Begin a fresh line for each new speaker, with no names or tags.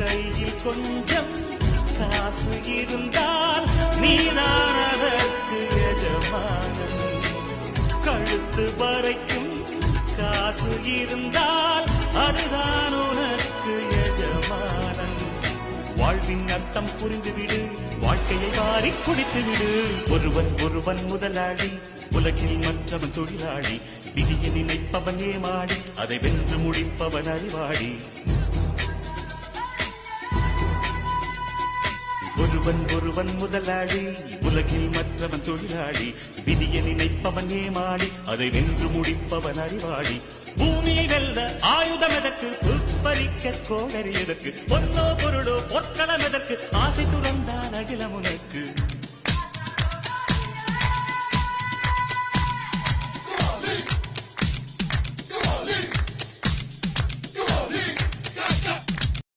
கையில் கொஞ்சம் காசு இருந்தால் நீதான் அதற்கு எஜமானன். கழுத்து வரைக்கும் காசு இருந்தால் அதுதான் உனக்கு எஜமானன். வாழ்வின் அர்த்தம் புரிந்துவிடு, வாழ்க்கையை வாரி குடித்துவிடு. ஒருவன் ஒருவன் முதலாளி, உலகில் மற்றவன் தொழிலாளி. விதியை நினைப்பவன் ஏமாடி, அதை வென்று முடிப்பவன் அறிவாளி. ஒருவன் ஒருவன் முதலாளி, உலகில் மற்றவன் தொழிலாளி. விதியை நினைப்பவன் ஏமாடி, அதை வென்று முடிப்பவன் அறிவாளி. பூமியை வெல்ல ஆயுதம் எதற்கு, துப்பறிக்க கோடரி எதற்கு, பொன்னோ பொருளோ பொற்களம் எதற்கு, ஆசை துறந்தான் அகிலம் உனக்கு.